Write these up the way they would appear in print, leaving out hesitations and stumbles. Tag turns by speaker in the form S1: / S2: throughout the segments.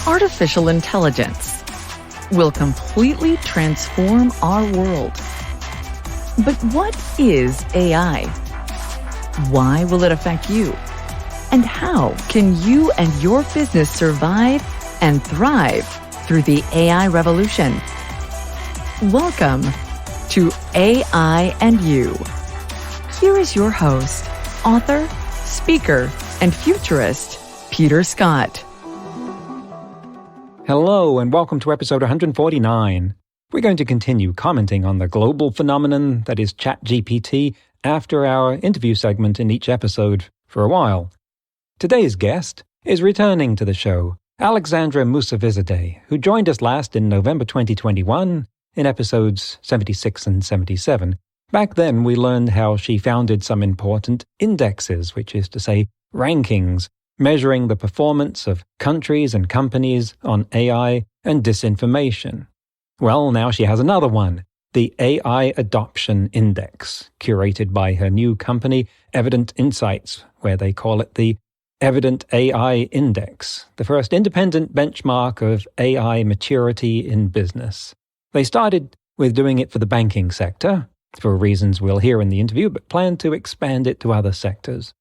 S1: artificial intelligence will completely transform our world. But what is AI? Why will it affect you? And how can you and your business survive and thrive through the AI revolution? Welcome to AI and You. Here is your host, author, speaker, and futurist, Peter Scott.
S2: Hello, and welcome to episode 149. We're going to continue commenting on the global phenomenon that is ChatGPT after our interview segment in each episode for a while. Today's guest is returning to the show, Alexandra Mousavizadeh, who joined us last in November 2021 in episodes 76 and 77. Back then, we learned how she founded some important indexes, which is to say, rankings, measuring the performance of countries and companies on AI and disinformation. Well, now she has another one, the AI Adoption Index, curated by her new company, Evident Insights, where they call it the Evident AI Index, the first independent benchmark of AI maturity in business. They started with doing it for the banking sector, for reasons we'll hear in the interview, but plan to expand it to other sectors.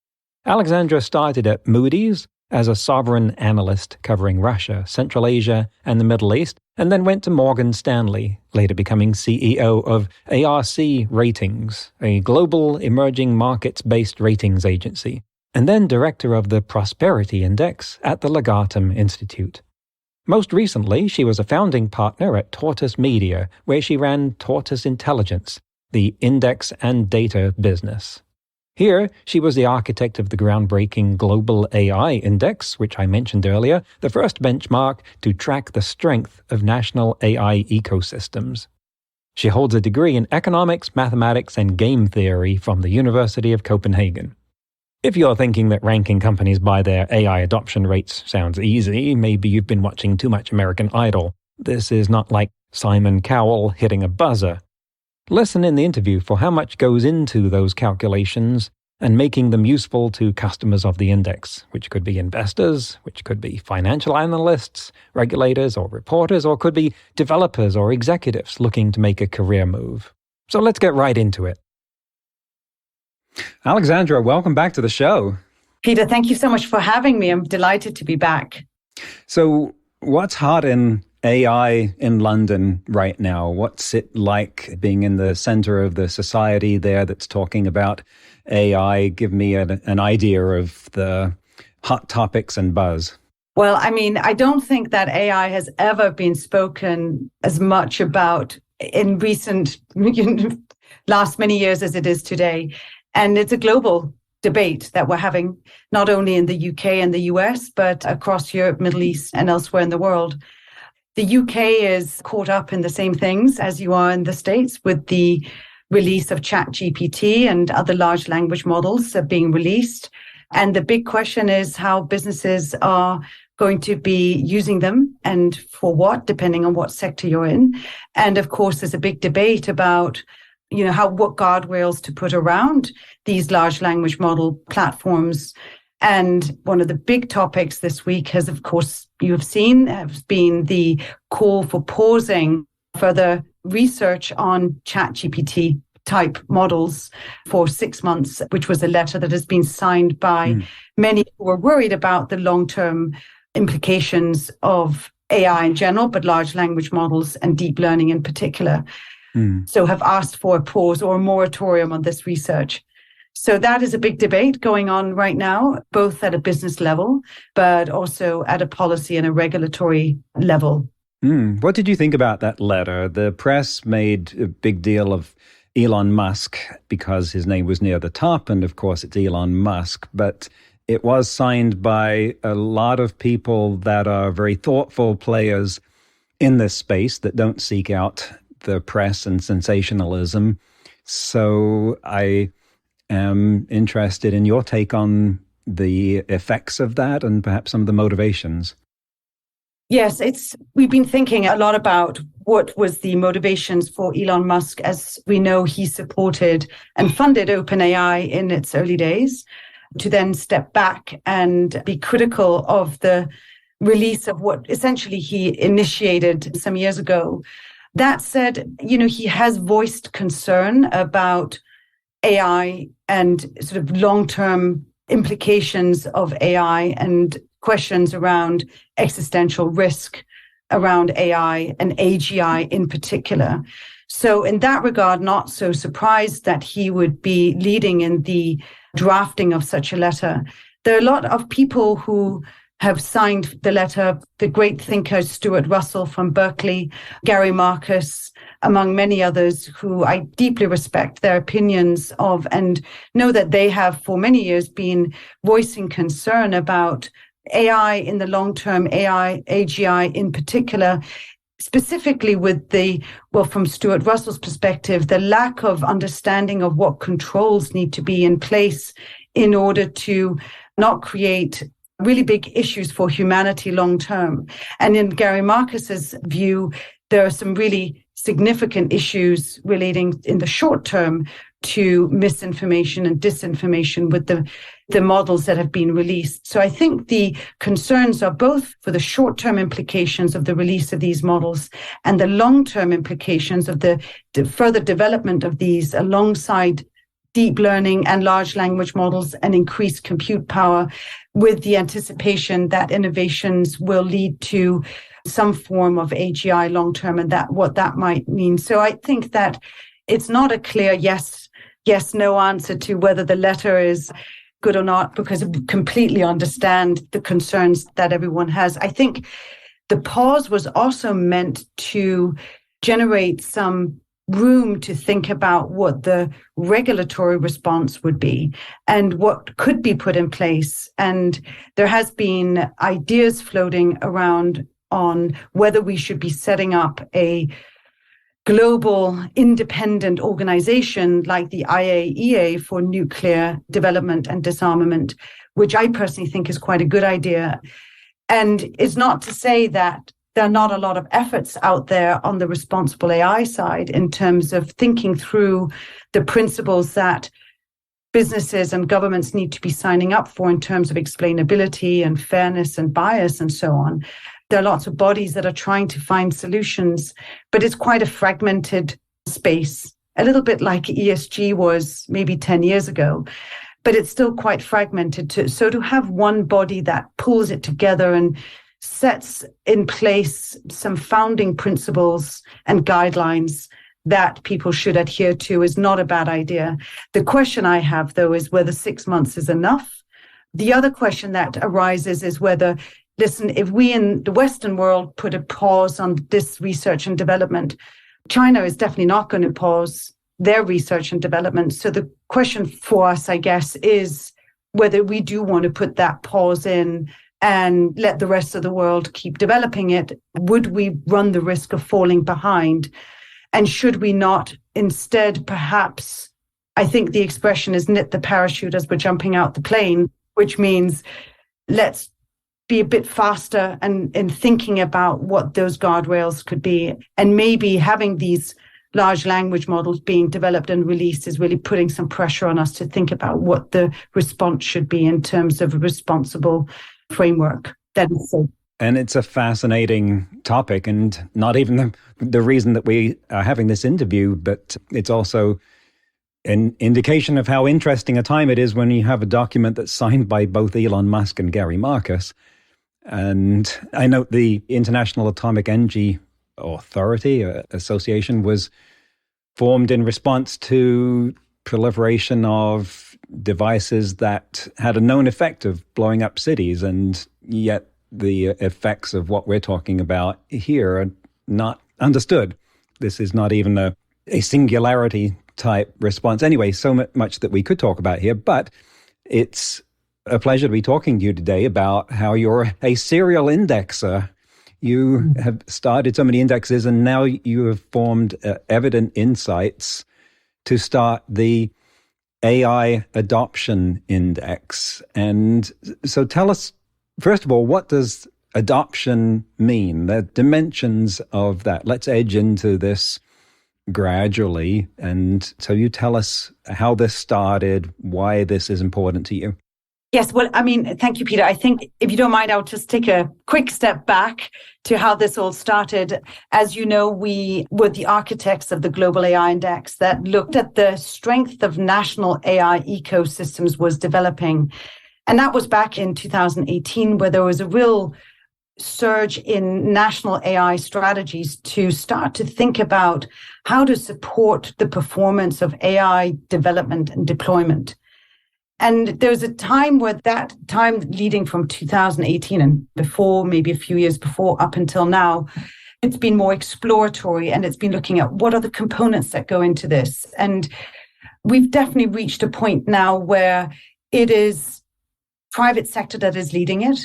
S2: Alexandra started at Moody's as a sovereign analyst covering Russia, Central Asia, and the Middle East, and then went to Morgan Stanley, later becoming CEO of ARC Ratings, a global emerging markets-based ratings agency, and then director of the Prosperity Index at the Legatum Institute. Most recently, she was a founding partner at Tortoise Media, where she ran Tortoise Intelligence, the index and data business. Here, she was the architect of the groundbreaking Global AI Index, which I mentioned earlier, the first benchmark to track the strength of national AI ecosystems. She holds a degree in economics, mathematics, and game theory from the University of Copenhagen. If you're thinking that ranking companies by their AI adoption rates sounds easy, maybe you've been watching too much American Idol. This is not like Simon Cowell hitting a buzzer. Listen in the interview for how much goes into those calculations and making them useful to customers of the index, which could be investors, which could be financial analysts, regulators or reporters, or could be developers or executives looking to make a career move. So let's get right into it. Alexandra, welcome back to the show.
S3: Peter, thank you so much for having me. I'm delighted to be back.
S2: So what's hot in AI in London right now? What's it like being in the center of the society there that's talking about AI? Give me an idea of the hot topics and buzz.
S3: Well, I don't think that AI has ever been spoken as much about in recent last many years as it is today. And it's a global debate that we're having, not only in the UK and the US, but across Europe, Middle East, and elsewhere in the world. The UK is caught up in the same things as you are in the States, with the release of ChatGPT and other large language models being released. And the big question is how businesses are going to be using them and for what, depending on what sector you're in. And of course, there's a big debate about what guardrails to put around these large language model platforms. And one of the big topics this week has, of course, you have seen, has been the call for pausing further research on ChatGPT type models for 6 months, which was a letter that has been signed by many who are worried about the long-term implications of AI in general, but large language models and deep learning in particular. So have asked for a pause or a moratorium on this research. So that is a big debate going on right now, both at a business level, but also at a policy and a regulatory level.
S2: What did you think about that letter? The press made a big deal of Elon Musk because his name was near the top, and of course it's Elon Musk, but it was signed by a lot of people that are very thoughtful players in this space that don't seek out the press and sensationalism. So I am interested in your take on the effects of that and perhaps some of the motivations.
S3: Yes, we've been thinking a lot about what was the motivations for Elon Musk. As we know, he supported and funded OpenAI in its early days, to then step back and be critical of the release of what essentially he initiated some years ago. That said, he has voiced concern about AI and sort of long-term implications of AI and questions around existential risk around AI and AGI in particular. So in that regard, not so surprised that he would be leading in the drafting of such a letter. There are a lot of people who have signed the letter, the great thinker Stuart Russell from Berkeley, Gary Marcus, among many others who I deeply respect their opinions of and know that they have for many years been voicing concern about AI in the long term, AI, AGI in particular, specifically with from Stuart Russell's perspective, the lack of understanding of what controls need to be in place in order to not create really big issues for humanity long term. And in Gary Marcus's view, there are some really significant issues relating in the short term to misinformation and disinformation with the models that have been released. So I think the concerns are both for the short-term implications of the release of these models and the long-term implications of the further development of these alongside deep learning and large language models and increased compute power, with the anticipation that innovations will lead to some form of AGI long-term and that what that might mean. So I think that it's not a clear yes, no answer to whether the letter is good or not, because I completely understand the concerns that everyone has. I think the pause was also meant to generate some room to think about what the regulatory response would be and what could be put in place. And there has been ideas floating around on whether we should be setting up a global independent organization like the IAEA for nuclear development and disarmament, which I personally think is quite a good idea. And it's not to say that there are not a lot of efforts out there on the responsible AI side in terms of thinking through the principles that businesses and governments need to be signing up for in terms of explainability and fairness and bias and so on. There are lots of bodies that are trying to find solutions, but it's quite a fragmented space, a little bit like ESG was maybe 10 years ago, but it's still quite fragmented. So to have one body that pulls it together and sets in place some founding principles and guidelines that people should adhere to is not a bad idea. The question I have, though, is whether 6 months is enough. The other question that arises is whether, listen, if we in the Western world put a pause on this research and development, China is definitely not going to pause their research and development. So the question for us, I guess, is whether we do want to put that pause in and let the rest of the world keep developing it. Would we run the risk of falling behind? And should we not instead perhaps, I think the expression is knit the parachute as we're jumping out the plane, which means let's be a bit faster and in thinking about what those guardrails could be. And maybe having these large language models being developed and released is really putting some pressure on us to think about what the response should be in terms of a responsible framework. That is so.
S2: And it's a fascinating topic, and not even the reason that we are having this interview, but it's also an indication of how interesting a time it is when you have a document that's signed by both Elon Musk and Gary Marcus. And I note the International Atomic Energy Authority Association was formed in response to proliferation of devices that had a known effect of blowing up cities, and yet the effects of what we're talking about here are not understood. This is not even a singularity type response. Anyway, so much that we could talk about here, but it's a pleasure to be talking to you today about how you're a serial indexer. You have started so many indexes, and now you have formed Evident Insights to start the AI Adoption Index. And so tell us, first of all, what does adoption mean? The dimensions of that. Let's edge into this gradually. And so you tell us how this started, why this is important to you.
S3: Yes, well, I mean, thank you, Peter. I think if you don't mind, I'll just take a quick step back to how this all started. As you know, we were the architects of the Global AI Index that looked at the strength of national AI ecosystems was developing. And that was back in 2018, where there was a real surge in national AI strategies to start to think about how to support the performance of AI development and deployment. And there was a time where that time leading from 2018 and before, maybe a few years before, up until now, it's been more exploratory and it's been looking at what are the components that go into this. And we've definitely reached a point now where it is private sector that is leading it.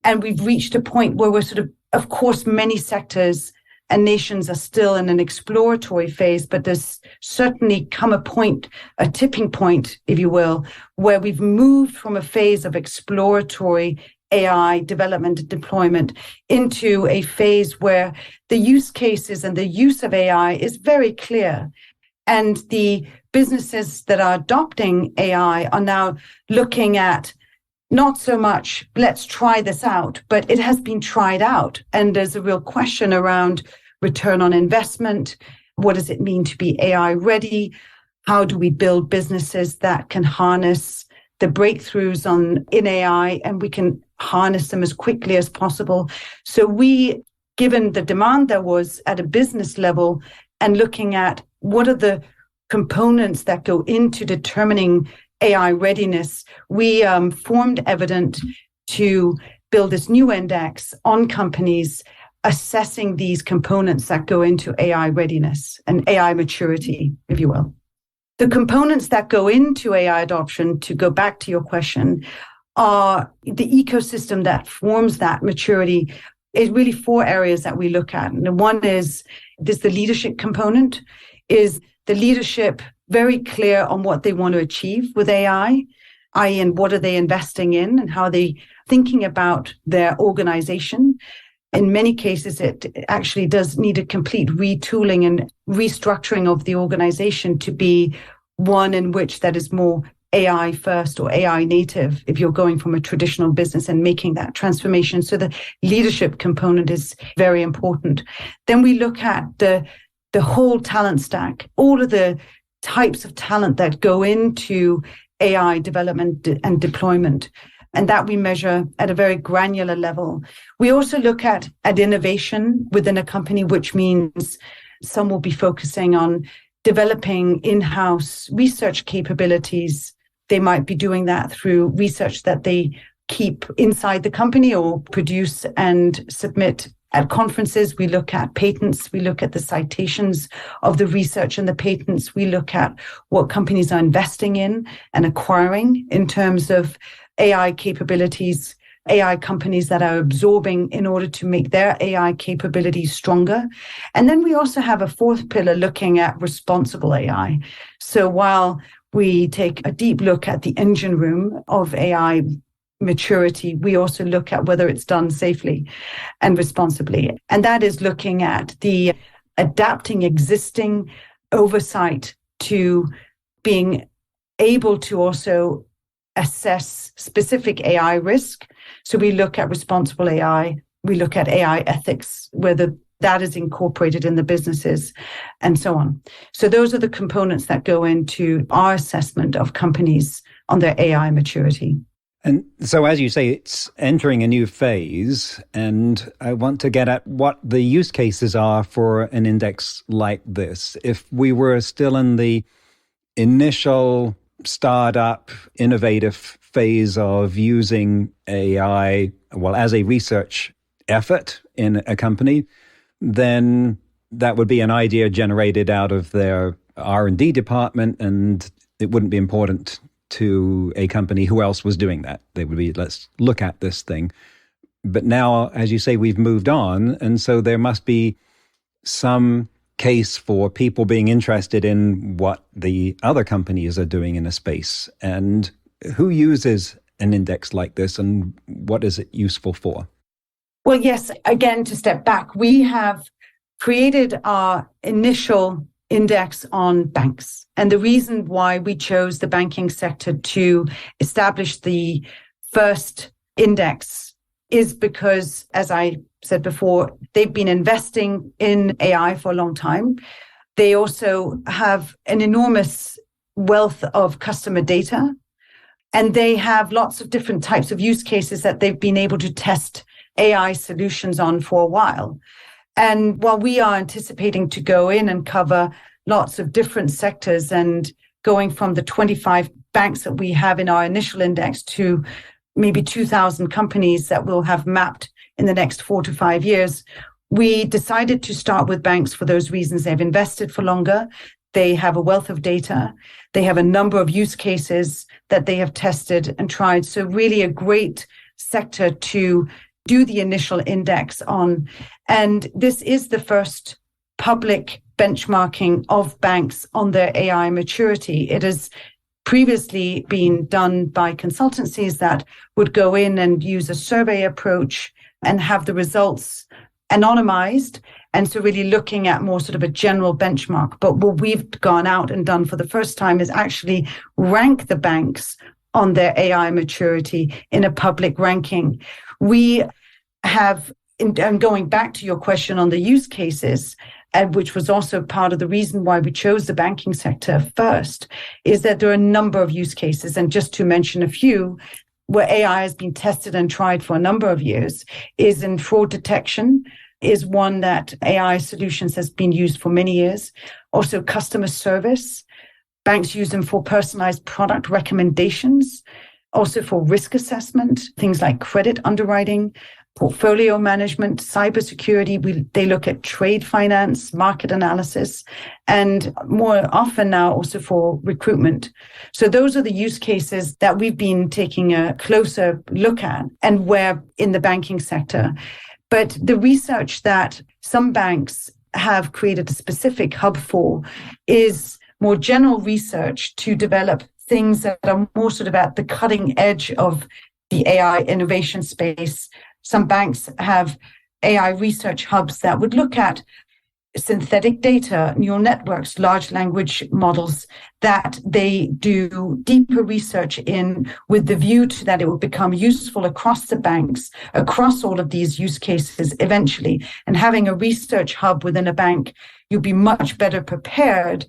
S3: And we've reached a point where we're of course, many sectors and nations are still in an exploratory phase, but there's certainly come a tipping point, if you will, where we've moved from a phase of exploratory AI development and deployment into a phase where the use cases and the use of AI is very clear. And the businesses that are adopting AI are now looking at not so much, let's try this out, but it has been tried out. And there's a real question around return on investment. What does it mean to be AI ready? How do we build businesses that can harness the breakthroughs in AI and we can harness them as quickly as possible? So we, given the demand there was at a business level and looking at what are the components that go into determining AI readiness, we formed Evident to build this new index on companies assessing these components that go into AI readiness and AI maturity, if you will. The components that go into AI adoption, to go back to your question, are the ecosystem that forms that maturity. Is really four areas that we look at. And one is the leadership component. Is the leadership very clear on what they want to achieve with AI, i.e., and what are they investing in and how are they thinking about their organization? In many cases, it actually does need a complete retooling and restructuring of the organization to be one in which that is more AI first or AI native if you're going from a traditional business and making that transformation. So the leadership component is very important. Then we look at the whole talent stack, all of the types of talent that go into AI development and deployment, and that we measure at a very granular level. We also look at innovation within a company, which means some will be focusing on developing in-house research capabilities. They might be doing that through research that they keep inside the company or produce and submit at conferences. We look at patents. We look at the citations of the research and the patents. We look at what companies are investing in and acquiring in terms of AI capabilities, AI companies that are absorbing in order to make their AI capabilities stronger. And then we also have a fourth pillar looking at responsible AI. So while we take a deep look at the engine room of AI maturity, we also look at whether it's done safely and responsibly. And that is looking at the adapting existing oversight to being able to also assess specific AI risk. So we look at responsible AI, we look at AI ethics, whether that is incorporated in the businesses and so on. So those are the components that go into our assessment of companies on their AI maturity.
S2: And so, as you say, it's entering a new phase, and I want to get at what the use cases are for an index like this. If we were still in the initial startup, innovative phase of using AI, well, as a research effort in a company, then that would be an idea generated out of their R&D department, and it wouldn't be important to a company who else was doing that. They would be, let's look at this thing. But now, as you say, we've moved on. And so there must be some case for people being interested in what the other companies are doing in a space. And who uses an index like this and what is it useful for?
S3: Well, yes, again, to step back, we have created our initial index on banks. And the reason why we chose the banking sector to establish the first index is because, as I said before, they've been investing in AI for a long time. They also have an enormous wealth of customer data, and they have lots of different types of use cases that they've been able to test AI solutions on for a while. And while we are anticipating to go in and cover lots of different sectors and going from the 25 banks that we have in our initial index to maybe 2,000 companies that we'll have mapped in the next 4 to 5 years, we decided to start with banks for those reasons. They've invested for longer. They have a wealth of data. They have a number of use cases that they have tested and tried. So really a great sector to do the initial index on. And this is the first public benchmarking of banks on their AI maturity. It has previously been done by consultancies that would go in and use a survey approach and have the results anonymized. And so really looking at more sort of a general benchmark. But what we've gone out and done for the first time is actually rank the banks on their AI maturity in a public ranking. We have, and going back to your question on the use cases, which was also part of the reason why we chose the banking sector first, is that there are a number of use cases. And just to mention a few, where AI has been tested and tried for a number of years, is in fraud detection, is one that AI solutions has been used for many years. Also customer service. Banks use them for personalized product recommendations, also for risk assessment, things like credit underwriting, portfolio management, cybersecurity. They look at trade finance, market analysis, and more often now also for recruitment. So those are the use cases that we've been taking a closer look at and where in the banking sector. But the research that some banks have created a specific hub for is more general research to develop things that are more sort of at the cutting edge of the AI innovation space. Some banks have AI research hubs that would look at synthetic data, neural networks, large language models that they do deeper research in with the view to that it will become useful across the banks, across all of these use cases eventually. And having a research hub within a bank, you'll be much better prepared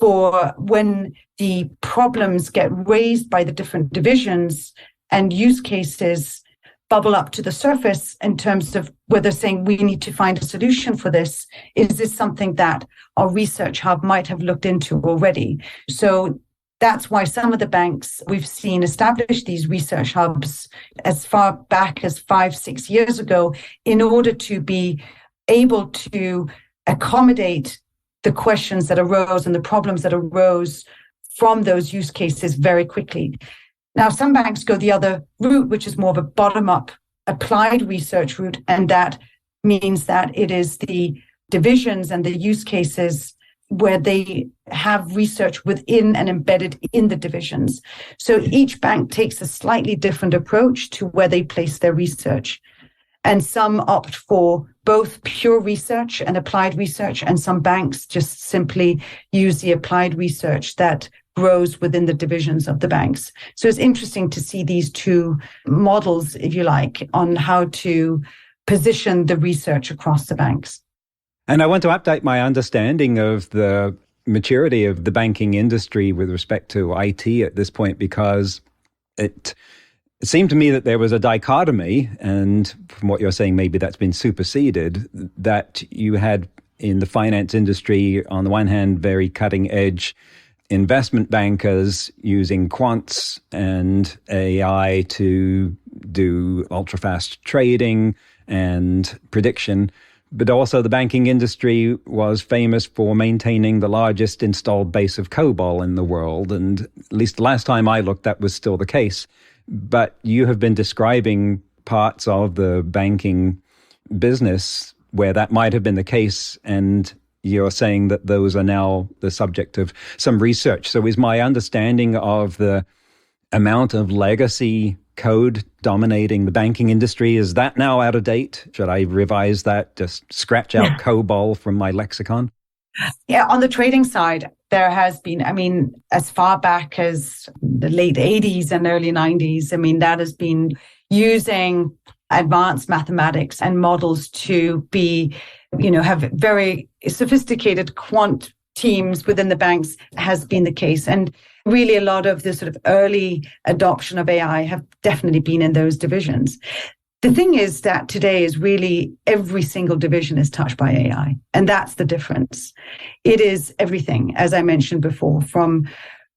S3: for when the problems get raised by the different divisions and use cases bubble up to the surface in terms of whether saying we need to find a solution for this. Is this something that our research hub might have looked into already? So that's why some of the banks we've seen establish these research hubs as far back as 5-6 years ago in order to be able to accommodate the questions that arose and the problems that arose from those use cases very quickly. Now, some banks go the other route, which is more of a bottom-up applied research route, and that means that it is the divisions and the use cases where they have research within and embedded in the divisions. So each bank takes a slightly different approach to where they place their research. And some opt for both pure research and applied research, and some banks just simply use the applied research that grows within the divisions of the banks. So it's interesting to see these two models, if you like, on how to position the research across the banks.
S2: And I want to update my understanding of the maturity of the banking industry with respect to IT at this point, because it seemed to me that there was a dichotomy, and from what you're saying, maybe that's been superseded, that you had in the finance industry, on the one hand, very cutting edge investment bankers using quants and AI to do ultra-fast trading and prediction. But also the banking industry was famous for maintaining the largest installed base of COBOL in the world. And at least the last time I looked, that was still the case. But you have been describing parts of the banking business where that might have been the case, and you're saying that those are now the subject of some research. So is my understanding of the amount of legacy code dominating the banking industry, is that now out of date? Should I revise that, just scratch out COBOL from my lexicon?
S3: Yeah, on the trading side, there has been, as far back as the late 80s and early 90s, that has been using advanced mathematics and models to be, have very sophisticated quant teams within the banks has been the case. And really a lot of the sort of early adoption of AI have definitely been in those divisions. The thing is that today is really every single division is touched by AI. And that's the difference. It is everything, as I mentioned before, from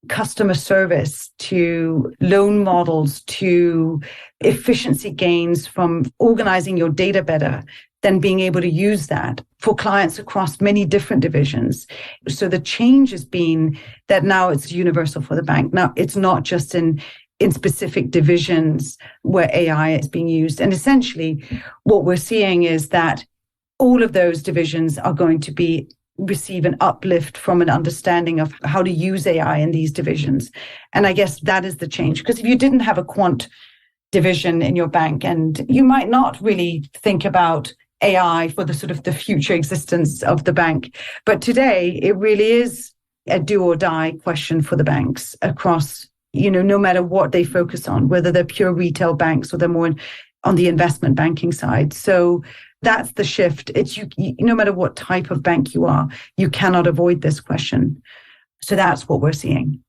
S3: customer service to loan models to efficiency gains from organizing your data better, then being able to use that for clients across many different divisions. So the change has been that now it's universal for the bank. Now it's not just in specific divisions where AI is being used. And essentially what we're seeing is that all of those divisions are going to receive an uplift from an understanding of how to use AI in these divisions. And I guess that is the change. Because if you didn't have a quant division in your bank, and you might not really think about AI for the sort of the future existence of the bank. But today, it really is a do or die question for the banks across, no matter what they focus on, whether they're pure retail banks or they're more on the investment banking side. So that's the shift. It's no matter what type of bank you are, you cannot avoid this question. So that's what we're seeing.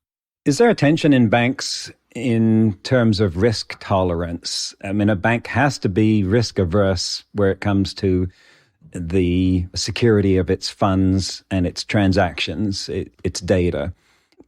S2: Is there a tension in banks in terms of risk tolerance? A bank has to be risk averse where it comes to the security of its funds and its transactions, its data.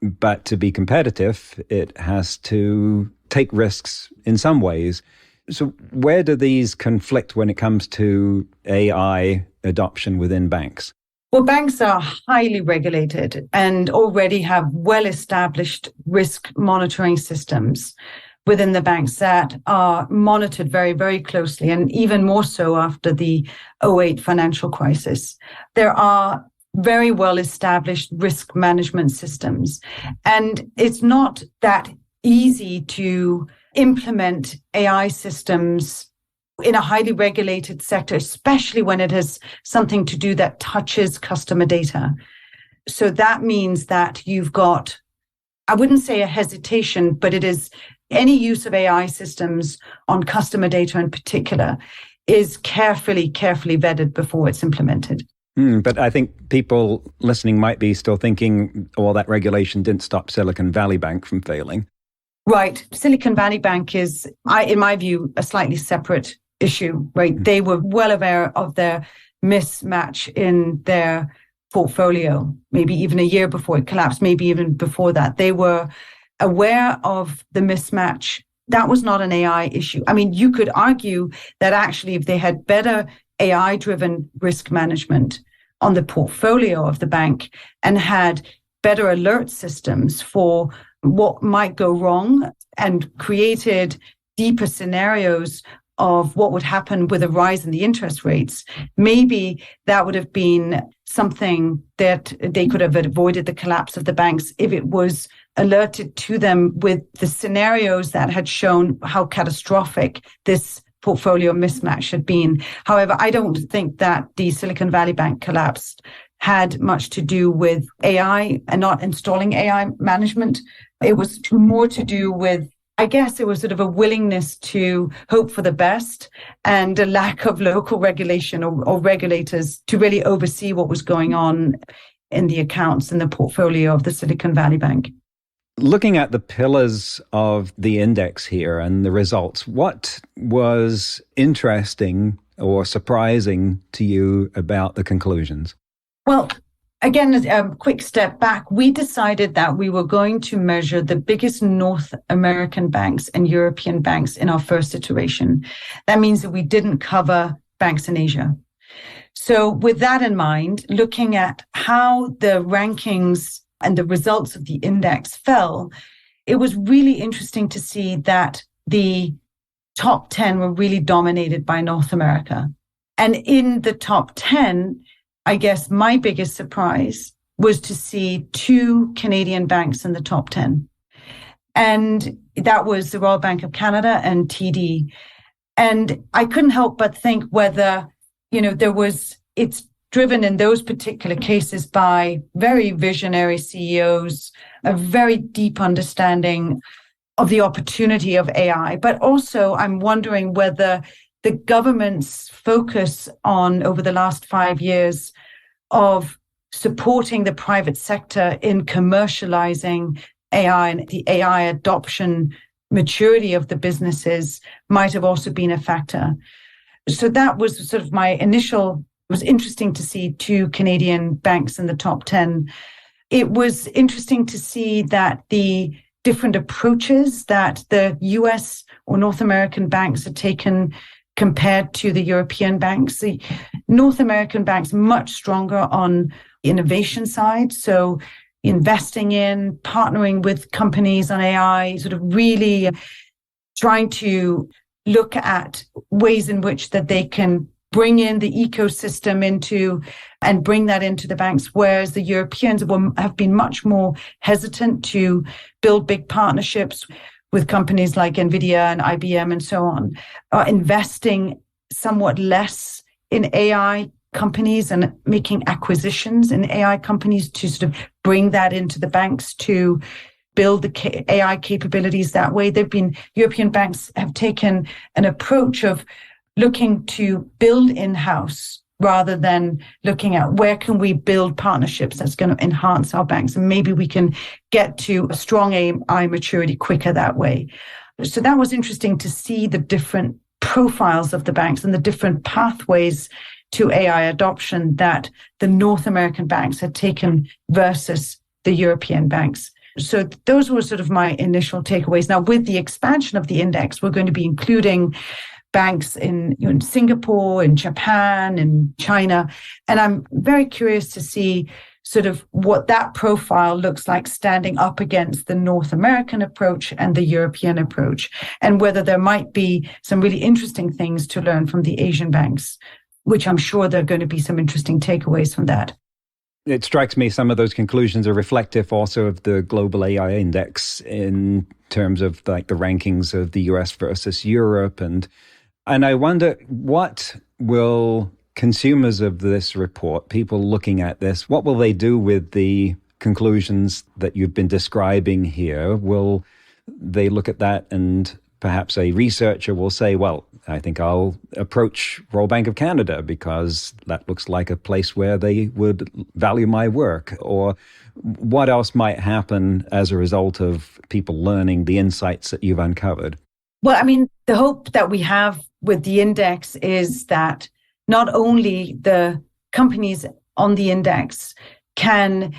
S2: But to be competitive, it has to take risks in some ways. So where do these conflict when it comes to AI adoption within banks?
S3: Well, banks are highly regulated and already have well-established risk monitoring systems within the banks that are monitored very, very closely, and even more so after the 2008 financial crisis. There are very well-established risk management systems. And it's not that easy to implement AI systems in a highly regulated sector, especially when it has something to do that touches customer data. So that means that you've got, I wouldn't say a hesitation, but it is any use of AI systems on customer data in particular is carefully vetted before it's implemented.
S2: But I think people listening might be still thinking, well, that regulation didn't stop Silicon Valley Bank from failing.
S3: Right. Silicon Valley Bank is, in my view, a slightly separate issue, right? They were well aware of their mismatch in their portfolio, maybe even a year before it collapsed, maybe even before that. They were aware of the mismatch. That was not an AI issue. You could argue that actually if they had better AI-driven risk management on the portfolio of the bank and had better alert systems for what might go wrong and created deeper scenarios of what would happen with a rise in the interest rates, maybe that would have been something that they could have avoided the collapse of the banks if it was alerted to them with the scenarios that had shown how catastrophic this portfolio mismatch had been. However, I don't think that the Silicon Valley Bank collapse had much to do with AI and not installing AI management. It was more to do with, I guess it was sort of a willingness to hope for the best and a lack of local regulation or regulators to really oversee what was going on in the accounts and the portfolio of the Silicon Valley Bank.
S2: Looking at the pillars of the index here and the results, what was interesting or surprising to you about the conclusions? Well,
S3: again, a quick step back. We decided that we were going to measure the biggest North American banks and European banks in our first iteration. That means that we didn't cover banks in Asia. So with that in mind, looking at how the rankings and the results of the index fell, it was really interesting to see that the top 10 were really dominated by North America. And in the top 10, I guess my biggest surprise was to see 2 Canadian banks in the top 10. And that was the Royal Bank of Canada and TD. And I couldn't help but think whether, it's driven in those particular cases by very visionary CEOs, a very deep understanding of the opportunity of AI. But also, I'm wondering whether the government's focus on, over the last 5 years, of supporting the private sector in commercializing AI and the AI adoption maturity of the businesses might have also been a factor. So that was sort of my initial. It was interesting to see 2 Canadian banks in the top 10. It was interesting to see that the different approaches that the US or North American banks had taken compared to the European banks. The North American banks much stronger on the innovation side. So investing in, partnering with companies on AI, sort of really trying to look at ways in which that they can bring in the ecosystem into and bring that into the banks, whereas the Europeans have been much more hesitant to build big partnerships with companies like NVIDIA and IBM and so on, are investing somewhat less in AI companies and making acquisitions in AI companies to sort of bring that into the banks to build the AI capabilities that way. European banks have taken an approach of looking to build in-house rather than looking at where can we build partnerships that's going to enhance our banks. And maybe we can get to a strong AI maturity quicker that way. So that was interesting to see the different profiles of the banks and the different pathways to AI adoption that the North American banks had taken versus the European banks. So those were sort of my initial takeaways. Now, with the expansion of the index, we're going to be including banks in Singapore, in Japan, in China. And I'm very curious to see sort of what that profile looks like standing up against the North American approach and the European approach, and whether there might be some really interesting things to learn from the Asian banks, which I'm sure there are going to be some interesting takeaways from that.
S2: It strikes me some of those conclusions are reflective also of the global AI index in terms of like the rankings of the US versus Europe. And I wonder, what will consumers of this report, people looking at this, what will they do with the conclusions that you've been describing here? Will they look at that and perhaps a researcher will say, well, I think I'll approach Royal Bank of Canada because that looks like a place where they would value my work? Or what else might happen as a result of people learning the insights that you've uncovered?
S3: Well, I mean, the hope that we have with the index is that not only the companies on the index can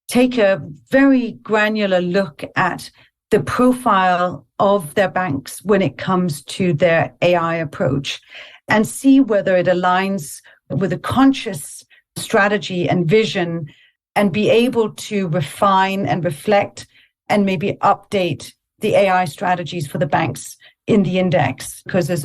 S3: take a very granular look at the profile of their banks when it comes to their AI approach and see whether it aligns with a conscious strategy and vision, and be able to refine and reflect and maybe update the AI strategies for the banks in the index, because there's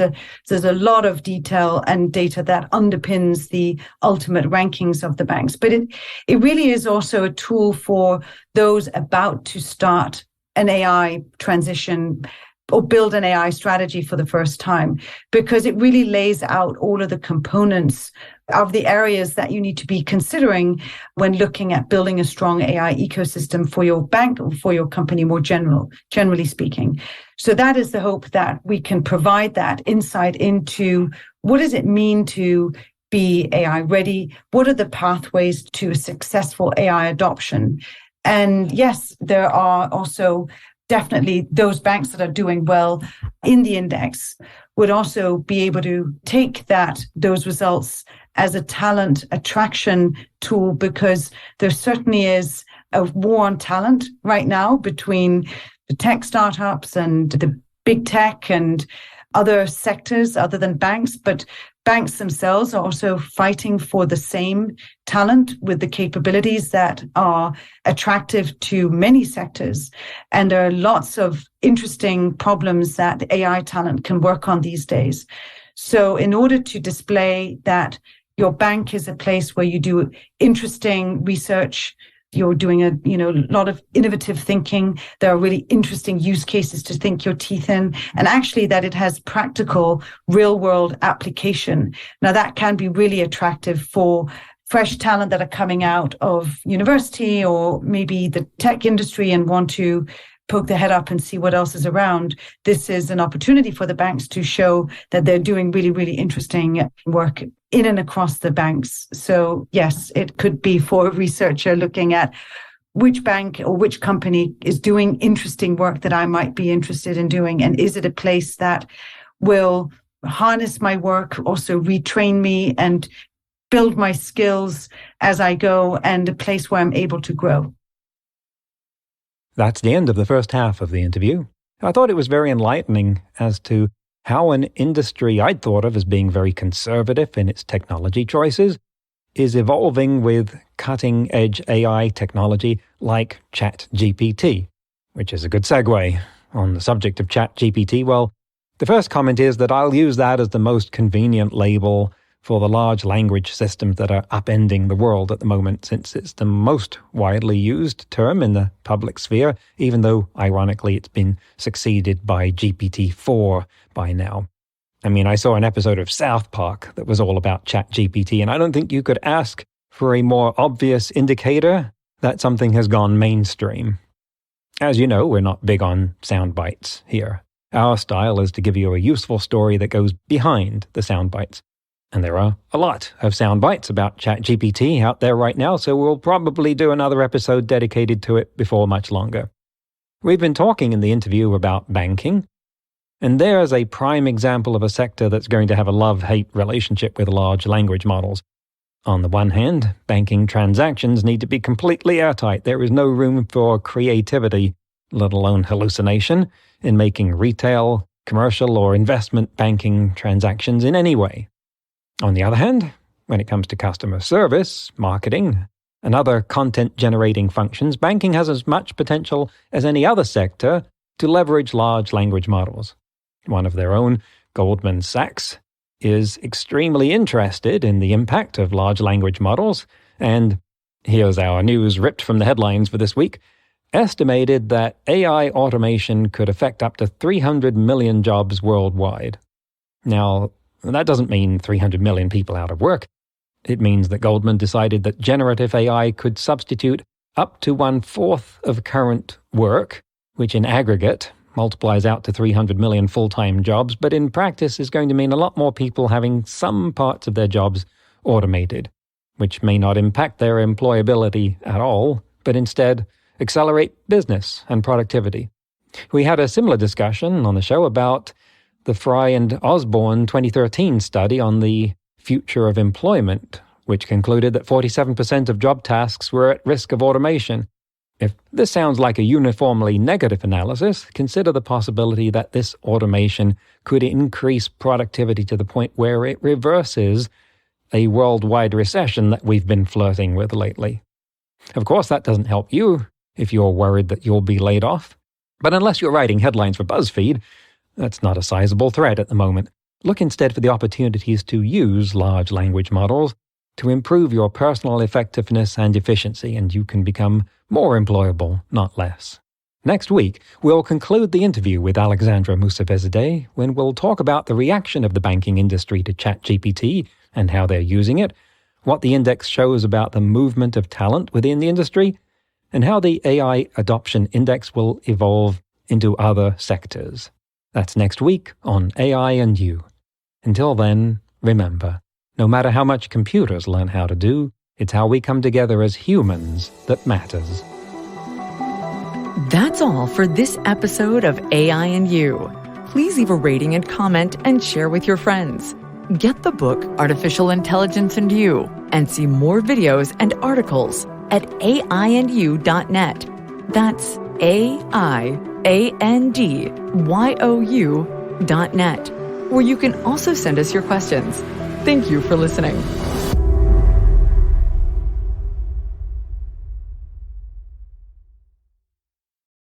S3: a lot of detail and data that underpins the ultimate rankings of the banks. But it really is also a tool for those about to start an AI transition or build an AI strategy for the first time, because it really lays out all of the components of the areas that you need to be considering when looking at building a strong AI ecosystem for your bank or for your company more generally speaking. So that is the hope, that we can provide that insight into what does it mean to be AI ready? What are the pathways to a successful AI adoption? And yes, there are also definitely those banks that are doing well in the index would also be able to take those results as a talent attraction tool, because there certainly is a war on talent right now between the tech startups and the big tech and other sectors other than banks. But banks themselves are also fighting for the same talent with the capabilities that are attractive to many sectors. And there are lots of interesting problems that AI talent can work on these days. So in order to display that your bank is a place where you do interesting research, you're doing a lot of innovative thinking, there are really interesting use cases to think your teeth in, and actually that it has practical real world application. Now that can be really attractive for fresh talent that are coming out of university or maybe the tech industry and want to poke their head up and see what else is around. This is an opportunity for the banks to show that they're doing really, really interesting work in and across the banks. So yes, it could be for a researcher looking at which bank or which company is doing interesting work that I might be interested in doing. And is it a place that will harness my work, also retrain me and build my skills as I go, and a place where I'm able to grow.
S2: That's the end of the first half of the interview. I thought it was very enlightening as to how an industry I'd thought of as being very conservative in its technology choices is evolving with cutting-edge AI technology like ChatGPT, which is a good segue. On the subject of ChatGPT, well, the first comment is that I'll use that as the most convenient label for the large language systems that are upending the world at the moment, since it's the most widely used term in the public sphere, even though, ironically, it's been succeeded by GPT-4 by now. I mean, I saw an episode of South Park that was all about ChatGPT, and I don't think you could ask for a more obvious indicator that something has gone mainstream. As you know, we're not big on sound bites here. Our style is to give you a useful story that goes behind the sound bites. And there are a lot of sound bites about ChatGPT out there right now, so we'll probably do another episode dedicated to it before much longer. We've been talking in the interview about banking, and there's a prime example of a sector that's going to have a love-hate relationship with large language models. On the one hand, banking transactions need to be completely airtight. There is no room for creativity, let alone hallucination, in making retail, commercial, or investment banking transactions in any way. On the other hand, when it comes to customer service, marketing, and other content-generating functions, banking has as much potential as any other sector to leverage large language models. One of their own, Goldman Sachs, is extremely interested in the impact of large language models, and here's our news ripped from the headlines for this week, estimated that AI automation could affect up to 300 million jobs worldwide. Now, that doesn't mean 300 million people out of work. It means that Goldman decided that generative AI could substitute up to 1/4 of current work, which in aggregate multiplies out to 300 million full-time jobs, but in practice is going to mean a lot more people having some parts of their jobs automated, which may not impact their employability at all, but instead accelerate business and productivity. We had a similar discussion on the show about the Fry and Osborne 2013 study on the future of employment, which concluded that 47% of job tasks were at risk of automation. If this sounds like a uniformly negative analysis, consider the possibility that this automation could increase productivity to the point where it reverses a worldwide recession that we've been flirting with lately. Of course, that doesn't help you if you're worried that you'll be laid off. But unless you're writing headlines for BuzzFeed, that's not a sizable threat at the moment. Look instead for the opportunities to use large language models to improve your personal effectiveness and efficiency, and you can become more employable, not less. Next week, we'll conclude the interview with Alexandra Mousavizadeh when we'll talk about the reaction of the banking industry to ChatGPT and how they're using it, what the index shows about the movement of talent within the industry, and how the AI adoption index will evolve into other sectors. That's next week on AI and You. Until then, remember, no matter how much computers learn how to do, it's how we come together as humans that matters.
S1: That's all for this episode of AI and You. Please leave a rating and comment and share with your friends. Get the book Artificial Intelligence and You and see more videos and articles at AIandyou.net. That's AIANDYOU.net, where you can also send us your questions. Thank you for listening.